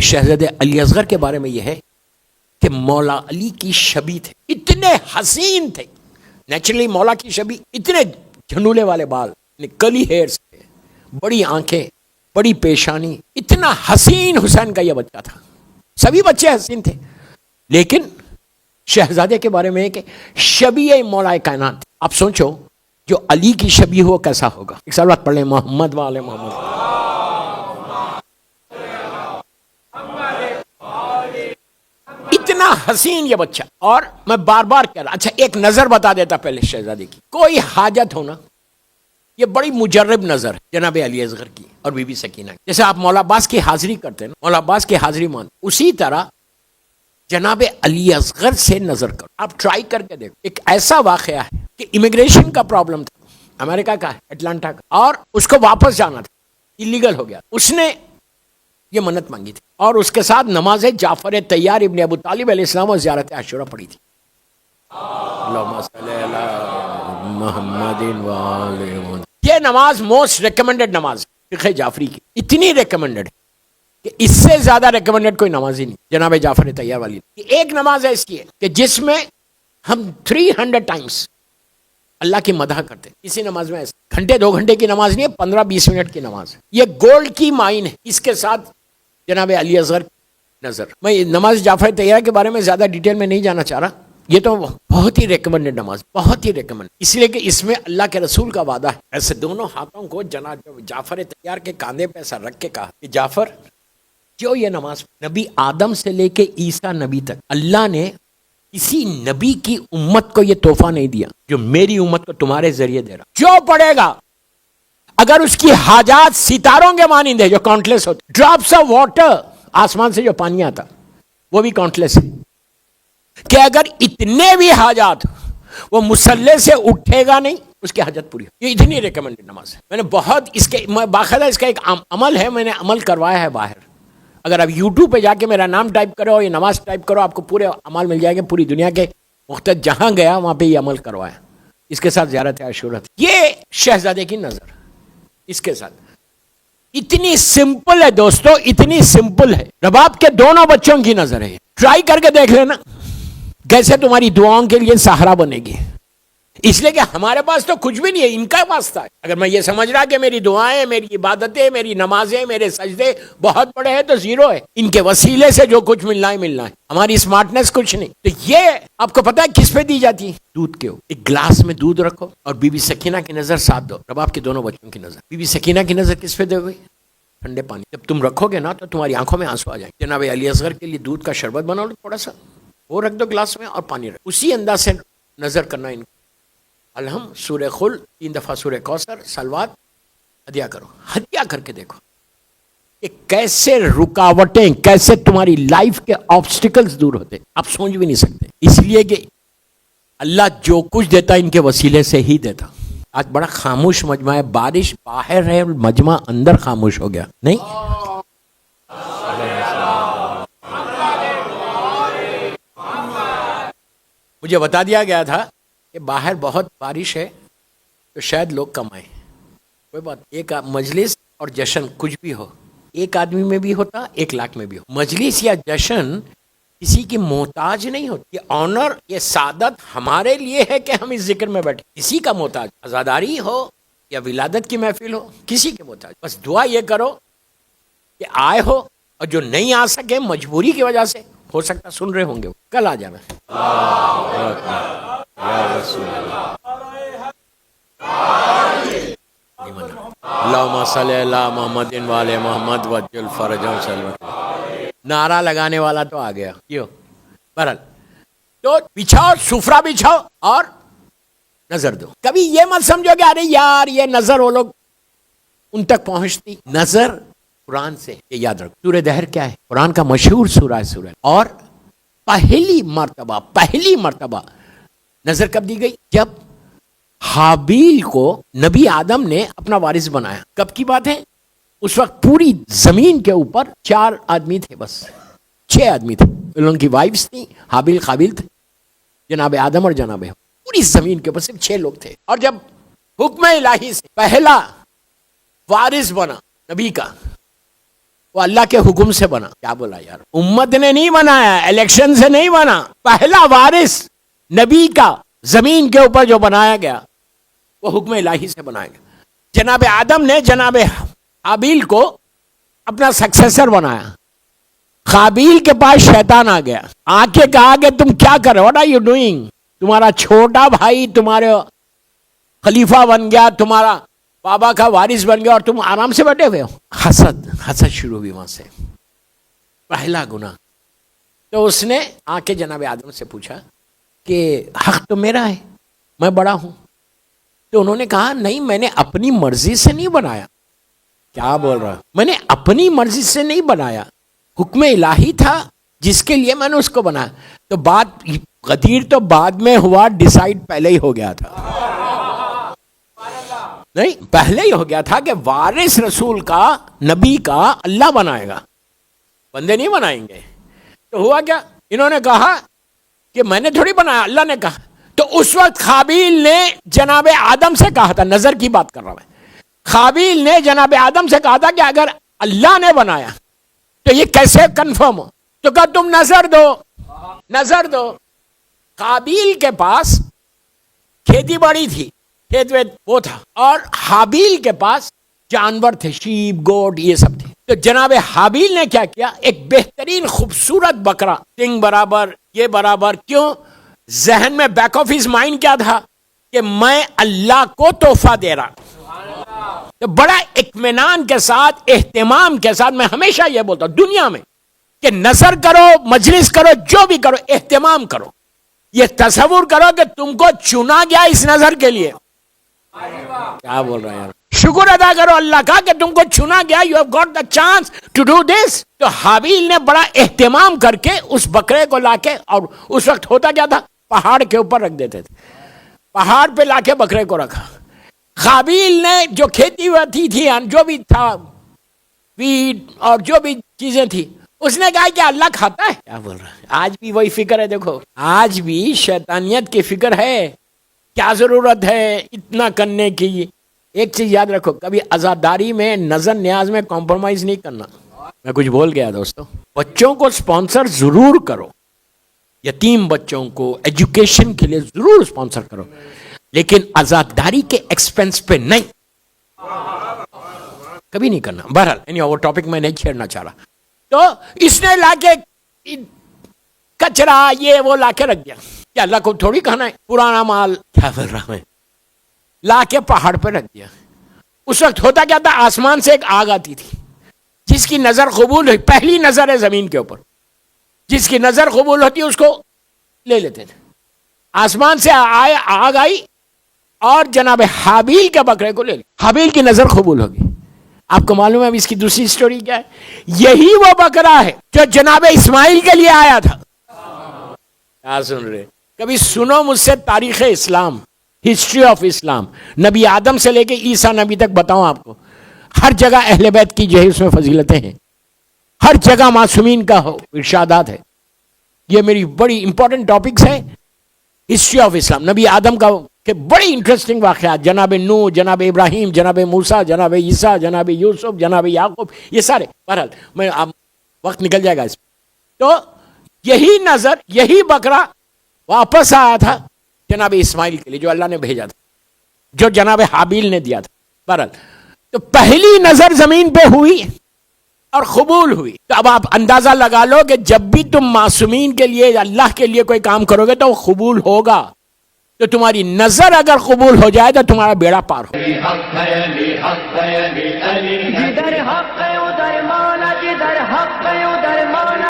شہزادے علی اصغر کے بارے میں یہ ہے کہ مولا علی کی شبیہ تھے، اتنے حسین تھے. نیچرلی مولا کی شبیہ، اتنے جھنڈولے والے بال، کلی ہیئرس تھے، بڑی آنکھیں، بڑی پیشانی، اتنا حسین حسین کا یہ بچہ تھا. سبھی بچے حسین تھے، لیکن شہزادے کے بارے میں ہے کہ شبیہ مولا کائنات. آپ سوچو جو علی کی شبیہ ہو کیسا ہوگا. ایک سال بعد پڑھ لیں محمد والے محمد. اتنا حسین یہ بچہ. اور میں بار بار کہہ رہا، اچھا ایک نظر بتا دیتا پہلے شہزادے کی. کوئی حاجت ہونا، یہ بڑی مجرب نظر ہے جناب علی اصغر کی اور بی بی سکینہ کی. جیسے آپ مولا عباس کی حاضری کرتے ہیں، مولا عباس کی حاضری مان، اسی طرح جناب علی اصغر سے نظر کرو. آپ ٹرائی کر کے دیکھو. ایک ایسا واقعہ ہے کہ امیگریشن کا پرابلم تھا امریکہ کا، اٹلانٹا کا، اور اس کو واپس جانا تھا، ایلیگل ہو گیا. اس نے یہ منت مانگی تھی اور اس کے ساتھ نماز جعفر طیار ابن ابو طالب علیہ السلام اور زیارت عاشورہ پڑھی تھی. اللہم صلی علی محمد و آل محمد. یہ نماز موسٹ ریکمنڈڈ نماز فقہ جعفری کی، اتنی ریکمنڈڈ ہے کہ اس سے زیادہ ریکمنڈڈ کوئی نماز ہی نہیں جناب جعفر طیار والی. ایک نماز ہے اس کی کہ جس میں ہم 300 ٹائمز اللہ کی مدح کرتے. اسی نماز میں گھنٹے 2 گھنٹے کی نماز نہیں ہے، 15-20 منٹ کی نماز ہے. یہ گولڈ کی مائن ہے. اس کے ساتھ جناب علی اصغر نظر. میں نماز جعفر طیار کے بارے میں زیادہ ڈیٹیل میں نہیں جانا چاہ رہا. یہ تو بہت ہی ریکمنڈڈ نماز، بہت ہی ریکمنڈ، اس لیے کہ اس میں اللہ کے رسول کا وعدہ ہے. ایسے دونوں ہاتھوں کو جناب جعفر طیار کے کاندھے پہ ایسا رکھ کے کہا کہ جعفر، جو یہ نماز نبی آدم سے لے کے عیسیٰ نبی تک اللہ نے کسی نبی کی امت کو یہ تحفہ نہیں دیا جو میری امت کو تمہارے ذریعے دے رہا. جو پڑھے گا اگر اس کی حاجات ستاروں کے مانند ہے جو کاؤنٹلیس ہوتے، ڈراپس آف واٹر، آسمان سے جو پانی آتا وہ بھی کاؤنٹلیس ہے، کہ اگر اتنے بھی حاجات وہ مصلے سے اٹھے گا نہیں اس کی حاجت پوری ہو. یہ اتنی ریکمنڈڈ نماز ہے. میں نے بہت اس کے باقاعدہ اس کا ایک عمل ہے، میں نے عمل کروایا ہے باہر. اگر آپ یوٹیوب پہ جا کے میرا نام ٹائپ کرو، یہ نماز ٹائپ کرو، آپ کو پورے عمل مل جائے گا. پوری دنیا کے مختلف جہاں گیا وہاں پہ یہ عمل کروایا. اس کے ساتھ زیارت عاشورہ تھی. یہ شہزادے کی نظر اس کے ساتھ اتنی سمپل ہے دوستو، اتنی سمپل ہے. رباب کے دونوں بچوں کی نظر ہے. ٹرائی کر کے دیکھ لینا کیسے تمہاری دعاؤں کے لیے سہارا بنے گی. اس لیے کہ ہمارے پاس تو کچھ بھی نہیں ہے، ان کا واسطہ ہے. اگر میں یہ سمجھ رہا کہ میری دعائیں، میری عبادتیں، میری نمازیں، میرے سجدے بہت بڑے ہیں تو زیرو ہے. ان کے وسیلے سے جو کچھ ملنا ہے ملنا ہے. ہماری اسمارٹنس کچھ نہیں. تو یہ آپ کو پتا ہے کس پہ دی جاتی ہے؟ دودھ کے. ایک گلاس میں دودھ رکھو اور بی بی سکینہ کی نظر ساتھ دو. رباب کے دونوں بچوں کی نظر. بی بی سکینہ کی نظر کس پہ دے گئی؟ ٹھنڈے پانی. جب تم رکھو گے نا تو تمہاری آنکھوں میں آنسو آ جائیں گے. جناب علی اصغر کے لیے دودھ کا شربت بنا لو تھوڑا سا، وہ رکھ دو گلاس میں اور پانی رکھ. اسی انداز سے نظر کرنا. ان الحمد، سورہ خل، 3 دفعہ سورہ کوثر، صلوات ہدیہ کرو. ہدیہ کر کے دیکھو کہ کیسے رکاوٹیں، کیسے تمہاری لائف کے آبسٹیکلز دور ہوتے. آپ سوچ بھی نہیں سکتے. اس لیے کہ اللہ جو کچھ دیتا ان کے وسیلے سے ہی دیتا. آج بڑا خاموش مجمع ہے. بارش باہر ہے، مجمع اندر خاموش ہو گیا نہیں. مجھے بتا دیا گیا تھا کہ باہر بہت بارش ہے تو شاید لوگ کم آئیں. کوئی بات، ایک مجلس اور جشن کچھ بھی ہو، ایک آدمی میں بھی ہوتا، 1 لاکھ میں بھی ہو. مجلس یا جشن کسی کی محتاج نہیں ہوتی. یہ آنر، یہ سعادت ہمارے لیے ہے کہ ہم اس ذکر میں بیٹھے. کسی کا محتاج، عزاداری ہو یا ولادت کی محفل ہو، کسی کے محتاج. بس دعا یہ کرو کہ آئے ہو، اور جو نہیں آ سکے مجبوری کی وجہ سے، ہو سکتا سن رہے ہوں گے، کل آ جانا. اللہم صلی اللہ محمد والے محمد وجل فرجہم صلی. نعرہ لگانے والا تو آ گیا. کیوں؟ بہرحال تو بچھاؤ، سفرہ بچھاؤ اور نظر دو. کبھی یہ مت سمجھو کہ ارے یار یہ نظر وہ لوگ ان تک پہنچتی. نظر قرآن سے. یہ یاد رکھو. سورہ دہر کیا ہے؟ قرآن کا مشہور سورہ ہے سورہ. اور پہلی مرتبہ نظر کب دی گئی؟ جب حابیل کو نبی آدم نے اپنا وارث بنایا. کب کی بات ہے؟ اس وقت پوری زمین کے اوپر 4 آدمی تھے، بس 6 آدمی تھے. ان کی وائفز تھیں، حابیل قابیل تھے، جناب آدم اور جناب. پوری زمین کے اوپر صرف 6 لوگ تھے. اور جب حکم الہی سے پہلا وارث بنا نبی کا وہ اللہ کے حکم سے بنا. کیا بولا یار, امت نے نہیں بنایا, الیکشن سے نہیں بنا. پہلا وارث نبی کا زمین کے اوپر جو بنایا گیا وہ حکم الہی سے بنایا گیا. جناب آدم نے جناب حابیل کو اپنا سکسیسر بنایا. قابیل کے پاس شیطان آ گیا, آ کے کہا کہ تم کیا کر رہے ہو, واٹ آر یو ڈوئنگ, تمہارا چھوٹا بھائی تمہارے خلیفہ بن گیا, تمہارا بابا کا وارث بن گیا اور تم آرام سے بیٹھے ہوئے ہو. حسد شروع ہوئی وہاں سے, پہلا گناہ. تو اس نے آ کے جناب آدم سے پوچھا کہ حق تو میرا ہے, میں بڑا ہوں. تو انہوں نے کہا نہیں, میں نے اپنی مرضی سے نہیں بنایا. کیا بول رہا, میں نے اپنی مرضی سے نہیں بنایا, حکم الہی تھا جس کے لیے میں نے اس کو بنایا. تو بات غدیر تو بعد میں ہوا, ڈیسائیڈ پہلے ہی ہو گیا تھا. نہیں, پہلے ہی ہو گیا تھا کہ وارث رسول کا, نبی کا اللہ بنائے گا, بندے نہیں بنائیں گے. تو ہوا کیا, انہوں نے کہا کہ میں نے تھوڑی بنایا, اللہ نے کہا. تو اس وقت قابیل نے جناب آدم سے کہا تھا, نظر کی بات کر رہا ہوں میں, قابیل نے جناب آدم سے کہا تھا کہ اگر اللہ نے بنایا تو یہ کیسے کنفرم ہو. تو کہا تم نظر دو. قابیل کے پاس کھیتی باڑی تھی, کھیت ویت وہ تھا, اور حابیل کے پاس جانور تھے, شیپ گوٹ یہ سب تھے. تو جناب حابیل نے کیا کیا, ایک بہترین خوبصورت بکرا, سنگ برابر, یہ برابر. کیوں, ذہن میں بیک آف ہز مائنڈ کیا تھا کہ میں اللہ کو تحفہ دے رہا. تو بڑا اطمینان کے ساتھ, اہتمام کے ساتھ, میں ہمیشہ یہ بولتا ہوں دنیا میں کہ نظر کرو, مجلس کرو, جو بھی کرو, اہتمام کرو. یہ تصور کرو کہ تم کو چنا گیا اس نظر کے لیے. کیا بول رہے ہیں یار, شکر ادا کرو اللہ کا کہ تم کو چنا گیا, you have got the chance to do this. تو حابیل نے بڑا اہتمام کر کے اس بکرے کو لا کے, اور اس وقت ہوتا کیا تھا, پہاڑ کے اوپر رکھ دیتے تھے, پہاڑ پہ لا کے بکرے کو رکھا. قابیل نے جو کھیتی ہوتی تھی, جو بھی تھا, ویٹ اور جو بھی چیزیں تھی, اس نے کہا کہ اللہ کھاتا ہے. کیا بول رہا ہے, آج بھی وہی فکر ہے. دیکھو آج بھی شیطانیت کی فکر ہے. کیا ضرورت ہے اتنا کرنے کی. ایک چیز یاد رکھو, کبھی عزاداری میں, نظر نیاز میں کمپرومائز نہیں کرنا. میں کچھ بول گیا دوستو. بچوں کو سپانسر ضرور کرو, یتیم بچوں کو ایجوکیشن کے لیے ضرور سپانسر کرو, لیکن عزاداری کے ایکسپنس پہ نہیں, کبھی نہیں کرنا. بہرحال وہ ٹاپک میں نہیں چھیڑنا چاہ رہا. تو اس نے لا کے کچرا یہ وہ لا کے رکھ دیا. کیا اللہ کو تھوڑی کھانا ہے پرانا مال. کیا بول رہا میں, لا کے پہاڑ پہ رکھ دیا. اس وقت ہوتا کیا تھا, آسمان سے ایک آگ آتی تھی, جس کی نظر قبول ہوئی, پہلی نظر ہے زمین کے اوپر, جس کی نظر قبول ہوتی اس کو لے لیتے تھے. آسمان سے آگ آئی اور جناب حابیل کے بکرے کو لے لی. حابیل کی نظر قبول ہوگی. آپ کو معلوم ہے اب اس کی دوسری سٹوری کیا ہے, یہی وہ بکرا ہے جو جناب اسماعیل کے لیے آیا تھا. کیا سن رہے, کبھی سنو مجھ سے تاریخ اسلام, ہسٹری آف اسلام, نبی آدم سے لے کے عیسیٰ نبی تک بتاؤں آپ کو. ہر جگہ اہل بیت کی جو ہے اس میں فضیلتیں ہیں, ہر جگہ معصومین کا ارشادات ہے. یہ میری بڑی امپورٹنٹ ٹاپکس ہیں, ہسٹری آف اسلام. نبی آدم کا کہ بڑی انٹرسٹنگ واقعات, جناب نوح, جناب ابراہیم, جناب موسیٰ, جناب عیسیٰ, جناب یوسف, جناب یعقوب, یہ سارے. بہرحال میں اب وقت نکل جائے گا اس میں. تو یہی نظر, یہی بکرا واپس آیا تھا جناب اسماعیل کے لیے جو اللہ نے بھیجا تھا, جو جناب حابیل نے دیا تھا. بہرحال تو پہلی نظر زمین پہ ہوئی اور قبول ہوئی. تو اب آپ اندازہ لگا لو کہ جب بھی تم معصومین کے لیے, اللہ کے لیے کوئی کام کرو گے تو وہ قبول ہوگا. تو تمہاری نظر اگر قبول ہو جائے تو تمہارا بیڑا پار ہو.